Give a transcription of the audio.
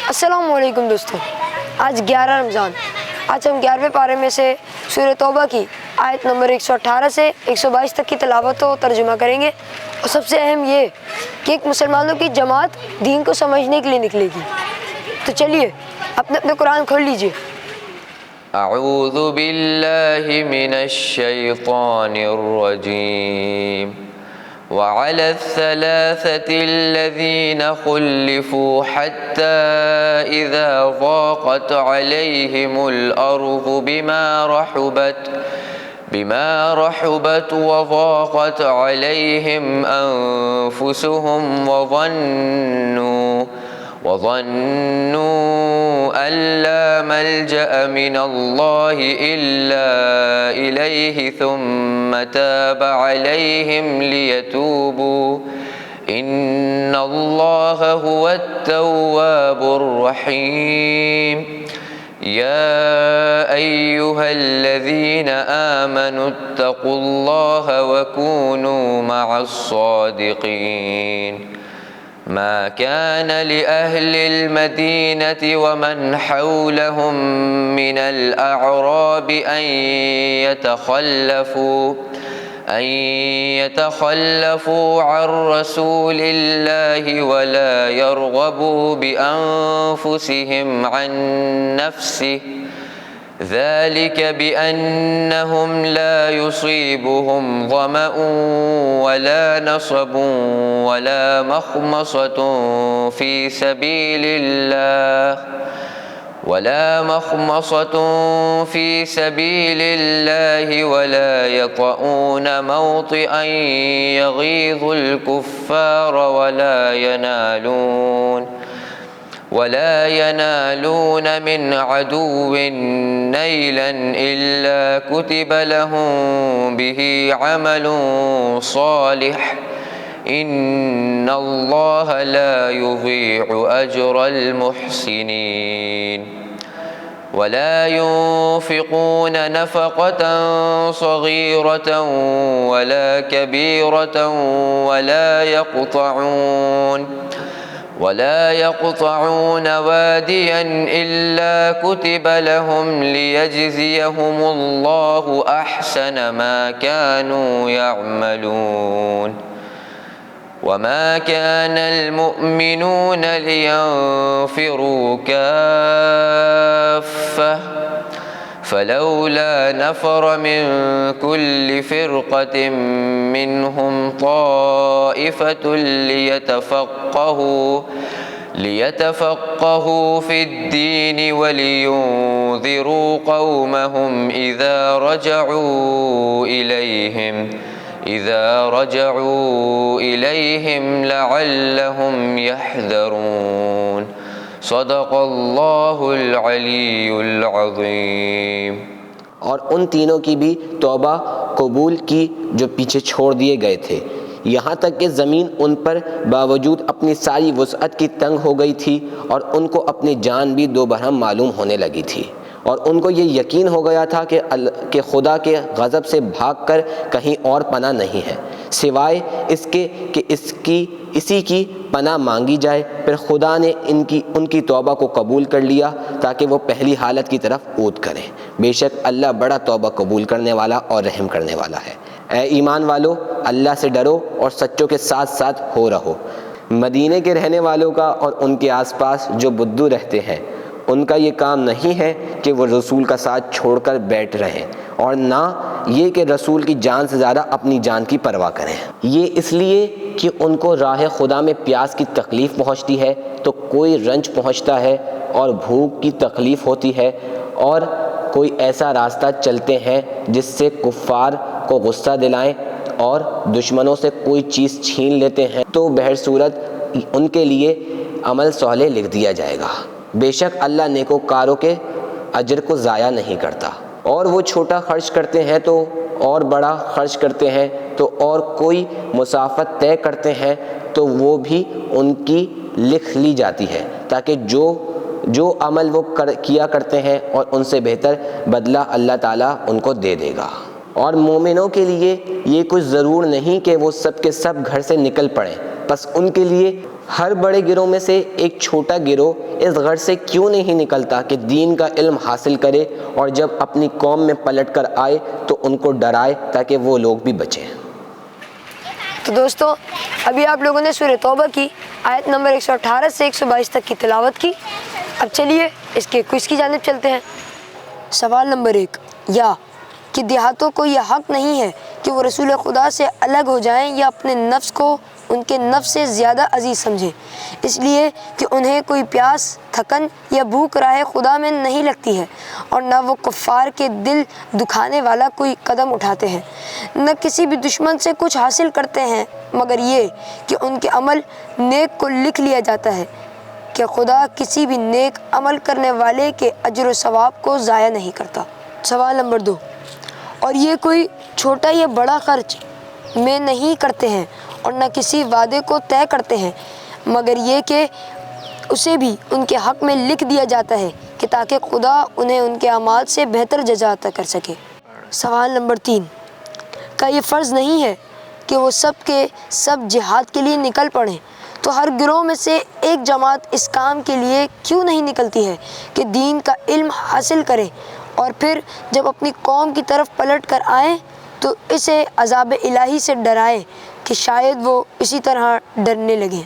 अस्सलाम वालेकुम दोस्तों, आज 11 रमज़ान। आज हम 11वें पारे में से सूरह तौबा की आयत नंबर 118 से 122 तक की तिलावत और तर्जुमा करेंगे। और सबसे अहम ये कि एक मुसलमानों की जमात दीन को समझने के लिए निकलेगी। तो चलिए अपने अपने कुरान खोल लीजिए। अऊज़ु बिल्लाहि मिनश शैतानिर रजीम वअला सलासतिल्लज़ीना खुल्लिफू हत्ता इज़ा ज़ाक़त अलैहिमुल अर्ज़ु बिमा रहुबत वज़ाक़त अलैहिम अनफुसुहुम वज़न्नू अल्ला मल्जअ मिनल्लाहि इल्ला इलैहि सुम्मा ताब अलैहिम लियतूबू इन्नल्लाह हुवत-तव्वाबुर रहीम। या अय्युहल्लज़ीना आमनुत्तक़ुल्लाह वकूनू मअस-सादिक़ीन। मा कान लिअहलिल मदीनति वमन हौलहुम मिनल अअराबि अन यतखल्लफू अन रसूलिल्लाहि वला यरगबू बिअनफुसिहिम अन नफ्सिहि ज़ालिक बिअन्नहुम ला युसीबुहुम ज़मअun वला नसबun वला मख़मसतुन फ़ी सबीलिल्लाहि वला यतऊन मौतिअन यग़ीज़ुल कुफ़्फ़ार वला यनालून मिन अदुव्विन नैलन इल्ला कुतिब लहुम बिही अमलुन सालिह इन्नल्लाह ला युज़ीअु अज्रल मुहसिनीन। वला युन्फ़िक़ून नफ़क़तन सग़ीरतन वला कबीरतन वला यक़तऊन वादियन इल्ला कुतिब लहुम लियजज़ियहुमुल्लाहु अहसन मा कानू यअमलून। वमा कानल मुअमिनून लियन्फ़िरू काफ़्फ़ह फ़लौला नफ़र मिन कुल्लि फ़िरक़तिन मिनहुम ताइफ़तुन लियतफ़क़्क़हू फ़िद्दीन वलियुन्ज़िरू क़ौमहुम इज़ा रजअू इलैहिम लअल्लहुम यहज़रून। सदक़ल्लाहुल अलीयुल अज़ीम। और उन तीनों की भी तौबा कबूल की जो पीछे छोड़ दिए गए थे, यहाँ तक कि ज़मीन उन पर बावजूद अपनी सारी वुसअत की तंग हो गई थी और उनको अपनी जान भी दो बरहम मालूम होने लगी थी। और उनको ये यकीन हो गया था कि खुदा के गज़ब से भागकर कहीं और पनाह नहीं है सिवाय इसके कि इसी की पनाह मांगी जाए। फिर खुदा ने उनकी तौबा को कबूल कर लिया ताकि वो पहली हालत की तरफ ऊद करें। बेशक अल्लाह बड़ा तौबा कबूल करने वाला और रहम करने वाला है। ऐ ईमान वालो, अल्लाह से डरो और सच्चों के साथ साथ हो रहो। मदीने के रहने वालों का और उनके आसपास जो बुद्दू रहते हैं, उनका ये काम नहीं है कि वो रसूल का साथ छोड़कर बैठ रहें और ना ये कि रसूल की जान से ज़्यादा अपनी जान की परवाह करें। ये इसलिए कि उनको राह खुदा में प्यास की तकलीफ़ पहुँचती है तो कोई रंज पहुँचता है और भूख की तकलीफ़ होती है और कोई ऐसा रास्ता चलते हैं जिससे कुफ़ार को गुस्सा दिलाएं और दुश्मनों से कोई चीज़ छीन लेते हैं, तो बहरसूरत उनके लिए अमल सालेह लिख दिया जाएगा। बेशक अल्लाह नेकोकारों के अजर को ज़ाया नहीं करता। और वो छोटा खर्च करते हैं तो और बड़ा खर्च करते हैं तो और कोई मुसाफत तय करते हैं तो वो भी उनकी लिख ली जाती है ताकि जो अमल वो किया करते हैं और उनसे बेहतर बदला अल्लाह ताला उनको दे देगा। और मोमिनों के लिए ये कुछ ज़रूर नहीं कि वो सब के सब घर से निकल पड़ें, بس ان کے لیے ہر بڑے گروہ میں سے ایک چھوٹا گروہ اس غرض سے کیوں نہیں نکلتا کہ دین کا علم حاصل کرے اور جب اپنی قوم میں پلٹ کر آئے تو ان کو ڈرائے تاکہ وہ لوگ بھی بچیں۔ تو دوستو ابھی آپ لوگوں نے سورہ توبہ کی آیت نمبر 118 سے 122 تک کی تلاوت کی۔ اب چلیے اس کے کوئز کی جانب چلتے ہیں۔ سوال نمبر 1، یا کہ دیہاتوں کو یہ حق نہیں ہے کہ وہ رسول خدا سے الگ ہو جائیں یا اپنے نفس کو ان کے نفس سے زیادہ عزیز سمجھیں، اس لیے کہ انہیں کوئی پیاس، تھکن یا بھوک راہ خدا میں نہیں لگتی ہے، اور نہ وہ کفار کے دل دکھانے والا کوئی قدم اٹھاتے ہیں، نہ کسی بھی دشمن سے کچھ حاصل کرتے ہیں، مگر یہ کہ ان کے عمل نیک کو لکھ لیا جاتا ہے کہ خدا کسی بھی نیک عمل کرنے والے کے اجر و ثواب کو ضائع نہیں کرتا۔ سوال نمبر 2، اور یہ کوئی چھوٹا یا بڑا خرچ میں نہیں کرتے ہیں اور نہ کسی وعدے کو طے کرتے ہیں، مگر یہ کہ اسے بھی ان کے حق میں لکھ دیا جاتا ہے کہ تاکہ خدا انہیں ان کے اعمال سے بہتر جزا عطا کر سکے۔ سوال نمبر 3، کا یہ فرض نہیں ہے کہ وہ سب کے سب جہاد کے لیے نکل پڑیں، تو ہر گروہ میں سے ایک جماعت اس کام کے لیے کیوں نہیں نکلتی ہے کہ دین کا علم حاصل کرے اور پھر جب اپنی قوم کی طرف پلٹ کر آئیں تو اسے عذاب الہی سے ڈرائیں کہ شاید وہ اسی طرح ڈرنے لگیں۔